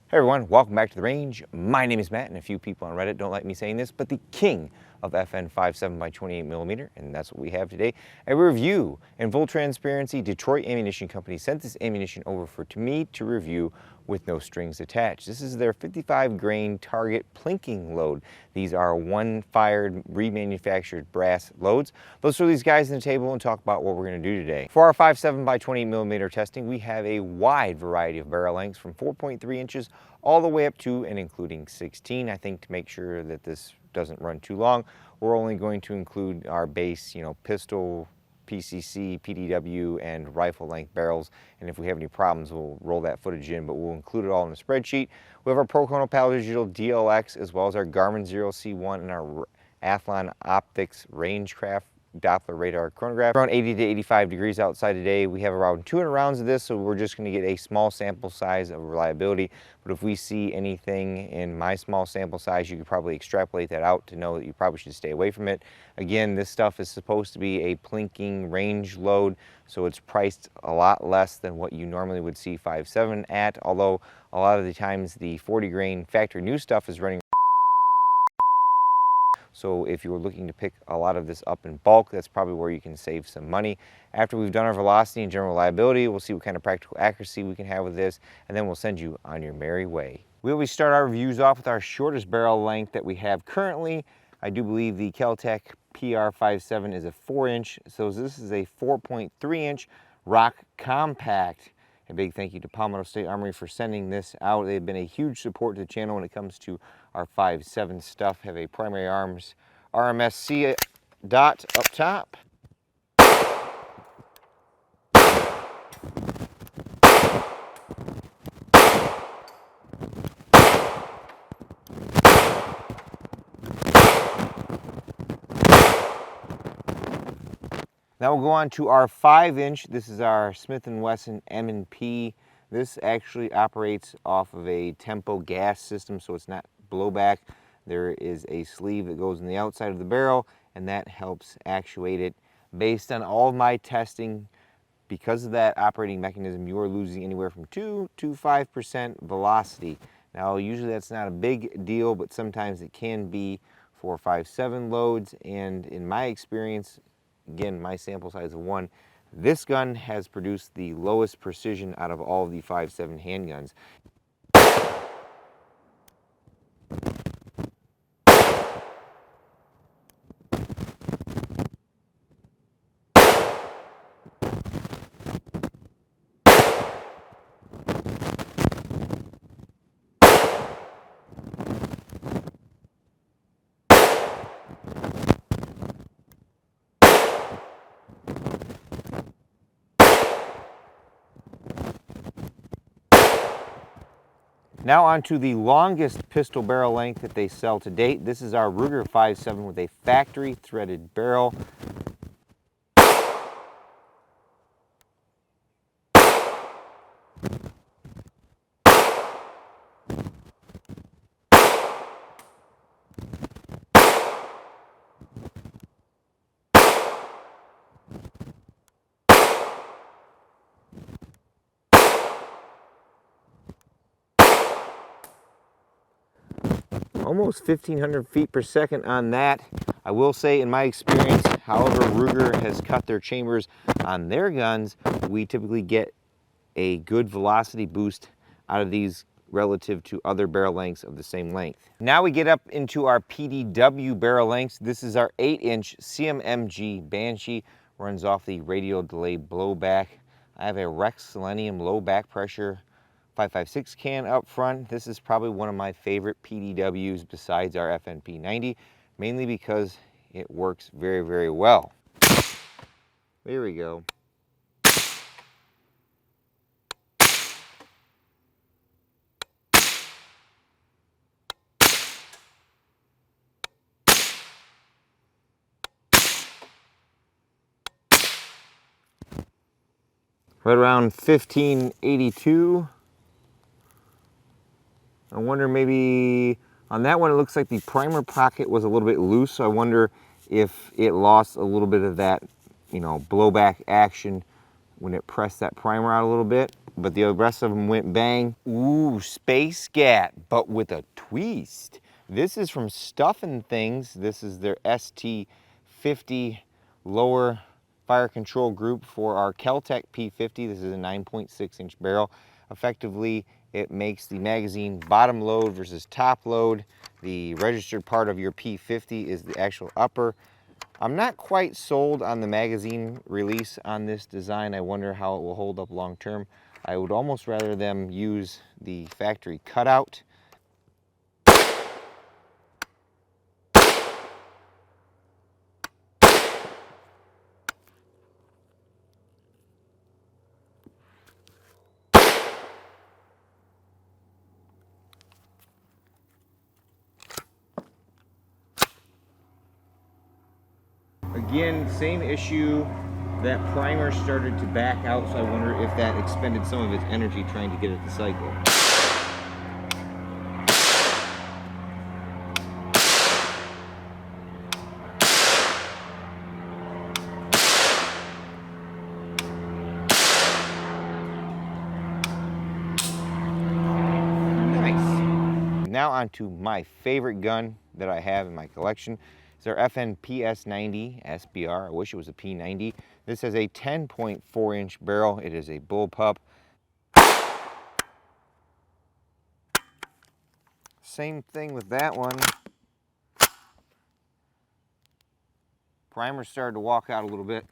Hey everyone, welcome back to the range. My name is Matt, and a few people on Reddit don't like me saying this, but the king of FN 5.7x28mm, and that's what we have today. A review. In full transparency, Detroit Ammunition Company sent this ammunition over to me to review with no strings attached. This is their 55 grain target plinking load. These are one-fired, remanufactured brass loads. Let's throw these guys on the table and talk about what we're going to do today. For our 5.7x28mm testing, we have a wide variety of barrel lengths from 4.3 inches all the way up to and including 16. I think to make sure that this doesn't run too long, we're only going to include our base, pistol, PCC, PDW, and rifle length barrels. And if we have any problems, we'll roll that footage in, but we'll include it all in the spreadsheet. We have our Procono Pal Digital DLX, as well as our Garmin 0C1 and our Athlon Optics Rangecraft Doppler radar chronograph. Around 80 to 85 degrees outside today. We have around 200 rounds of this, so we're just going to get a small sample size of reliability. But if we see anything in my small sample size, you could probably extrapolate that out to know that you probably should stay away from it. Again, this stuff is supposed to be a plinking range load, so it's priced a lot less than what you normally would see 5.7 at, although a lot of the times the 40 grain factory new stuff is running. So if you were looking to pick a lot of this up in bulk, that's probably where you can save some money. After we've done our velocity and general reliability, we'll see what kind of practical accuracy we can have with this, and then we'll send you on your merry way. We always start our reviews off with our shortest barrel length that we have currently. I do believe the Kel-Tec PR57 is a 4-inch, so this is a 4.3-inch rock compact. A big thank you to Palmetto State Armory for sending this out. They've been a huge support to the channel when it comes to our 5.7 stuff. Have a primary arms RMSC dot up top. Now we'll go on to our 5-inch. This is our Smith & Wesson M&P. This actually operates off of a tempo gas system, so it's not blowback. There is a sleeve that goes on the outside of the barrel, and that helps actuate it. Based on all of my testing, because of that operating mechanism, you are losing anywhere from 2 to 5% velocity. Now, usually that's not a big deal, but sometimes it can be for 5.7 loads, and in my experience, again, my sample size of 1, this gun has produced the lowest precision out of all of the 5.7 handguns. Now onto the longest pistol barrel length that they sell to date. This is our Ruger 5.7 with a factory threaded barrel. Almost 1,500 feet per second on that. I will say, in my experience, however Ruger has cut their chambers on their guns, we typically get a good velocity boost out of these relative to other barrel lengths of the same length. Now we get up into our PDW barrel lengths. This is our 8-inch CMMG Banshee, runs off the radial delay blowback. I have a Rex Selenium low back pressure 5.56 can up front. This is probably one of my favorite PDWs besides our FNP 90, mainly because it works very, very well. There we go. Right around 1582. I wonder, maybe on that one it looks like the primer pocket was a little bit loose, so I wonder if it lost a little bit of that, blowback action when it pressed that primer out a little bit, but the rest of them went bang. Ooh, Space Gat, but with a twist. This is from Stuffin' Things. This is their ST50 lower fire control group for our Kel-Tec P50. This is a 9.6 inch barrel. Effectively, it makes the magazine bottom load versus top load. The registered part of your P50 is the actual upper. I'm not quite sold on the magazine release on this design. I wonder how it will hold up long term. I would almost rather them use the factory cutout. Again, same issue. That primer started to back out, so I wonder if that expended some of its energy trying to get it to cycle. Nice. Now on to my favorite gun that I have in my collection. It's our PS90 SBR. I wish it was a P90. This has a 10.4 inch barrel. It is a bullpup. Same thing with that one. Primer started to walk out a little bit.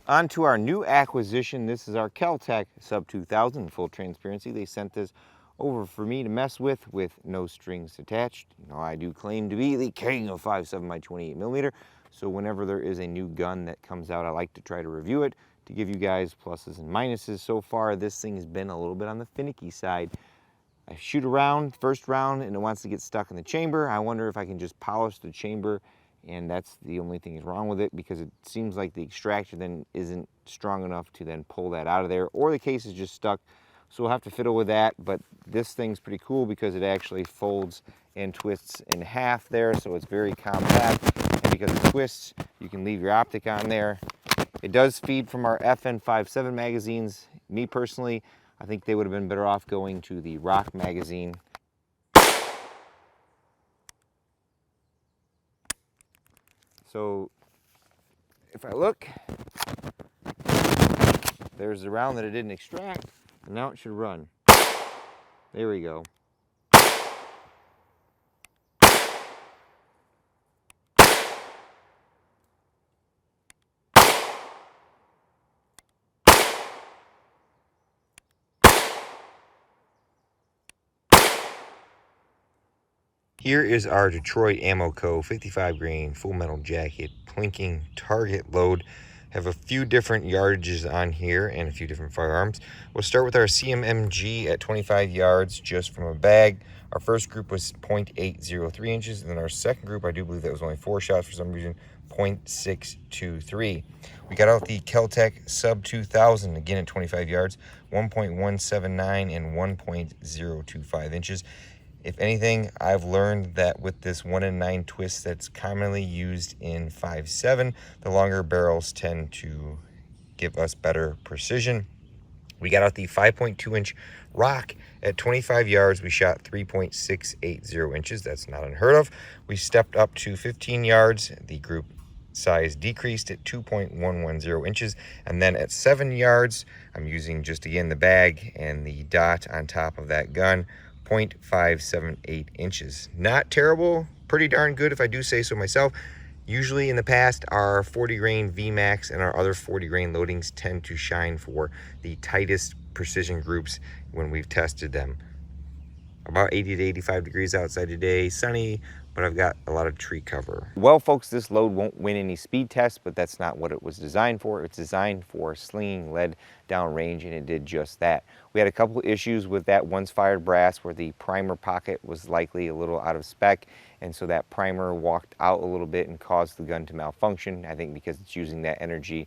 On to our new acquisition. This is our Kel-Tec Sub 2000. Full transparency, they sent this over for me to mess with no strings attached. You know, I do claim to be the king of 5.7x28mm. So whenever there is a new gun that comes out, I like to try to review it to give you guys pluses and minuses. So far, this thing has been a little bit on the finicky side. I shoot a round, first round, and it wants to get stuck in the chamber. I wonder if I can just polish the chamber, and that's the only thing is wrong with it, because it seems like the extractor then isn't strong enough to then pull that out of there, or the case is just stuck. So we'll have to fiddle with that, but this thing's pretty cool because it actually folds and twists in half there, so it's very compact, and because it twists, you can leave your optic on there. It does feed from our FN 5.7 magazines. Me personally, I think they would have been better off going to the R.A.N.G.E magazine. So if I look, there's the round that it didn't extract, and now it should run. There we go. Here is our Detroit Ammo Co. 55 grain full metal jacket plinking target load. Have a few different yardages on here and a few different firearms. We'll start with our CMMG at 25 yards just from a bag. Our first group was 0.803 inches, and then our second group, I do believe that was only 4 shots for some reason, 0.623. We got out the Kel-Tec Sub 2000 again at 25 yards, 1.179 and 1.025 inches. If anything, I've learned that with this 1 in 9 twist that's commonly used in 5.7, the longer barrels tend to give us better precision. We got out the 5.2 inch rock at 25 yards. We shot 3.680 inches. That's not unheard of. We stepped up to 15 yards. The group size decreased at 2.110 inches. And then at 7 yards, I'm using just again the bag and the dot on top of that gun, 0.578 inches. Not terrible, pretty darn good if I do say so myself. Usually in the past, our 40 grain VMAX and our other 40 grain loadings tend to shine for the tightest precision groups when we've tested them. About 80 to 85 degrees outside today, sunny, but I've got a lot of tree cover. Well, folks, this load won't win any speed tests, but that's not what it was designed for. It's designed for slinging lead downrange, and it did just that. We had a couple issues with that once fired brass where the primer pocket was likely a little out of spec, and so that primer walked out a little bit and caused the gun to malfunction. I think because it's using that energy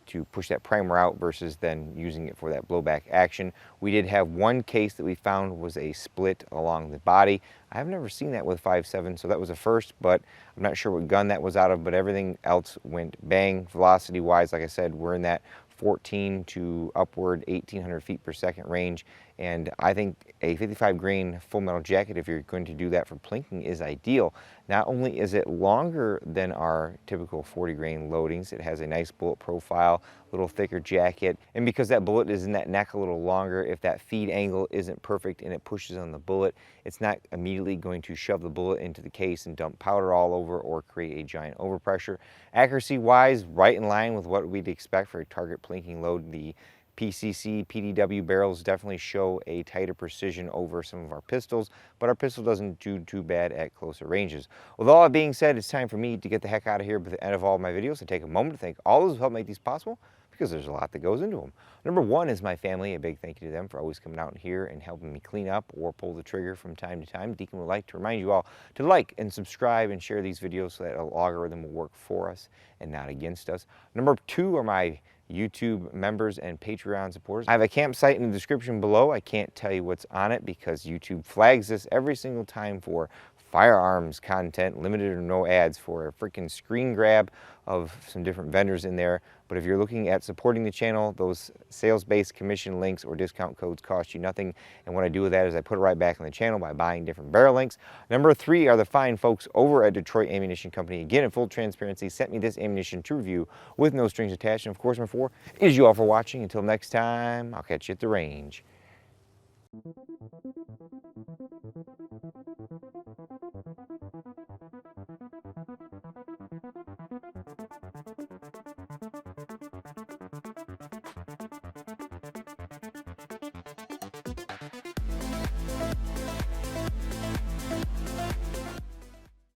to push that primer out versus then using it for that blowback action. We did have one case that we found was a split along the body. I've never seen that with 5.7, so that was a first, but I'm not sure what gun that was out of, but everything else went bang. Velocity wise, like I said, we're in that 14 to upward 1800 feet per second range, and I think a 55 grain full metal jacket, if you're going to do that for plinking, is ideal. Not only is it longer than our typical 40 grain loadings, it has a nice bullet profile, a little thicker jacket, and because that bullet is in that neck a little longer, if that feed angle isn't perfect and it pushes on the bullet, it's not immediately going to shove the bullet into the case and dump powder all over or create a giant overpressure. Accuracy wise, right in line with what we'd expect for a target plinking load. The PCC, PDW barrels definitely show a tighter precision over some of our pistols, but our pistol doesn't do too bad at closer ranges. With all that being said, it's time for me to get the heck out of here. But at the end of all of my videos, I take a moment to thank all those who help make these possible, because there's a lot that goes into them. Number one is my family. A big thank you to them for always coming out here and helping me clean up or pull the trigger from time to time. Deacon would like to remind you all to like and subscribe and share these videos so that an algorithm will work for us and not against us. Number two are my YouTube members and Patreon supporters. I have a campsite in the description below. I can't tell you what's on it because YouTube flags this every single time for firearms content, limited or no ads, for a freaking screen grab of some different vendors in there. But if you're looking at supporting the channel, those sales-based commission links or discount codes cost you nothing. And what I do with that is I put it right back on the channel by buying different barrel links. Number three are the fine folks over at Detroit Ammunition Company. Again, in full transparency, sent me this ammunition to review with no strings attached. And of course, number four is you all for watching. Until next time, I'll catch you at the range.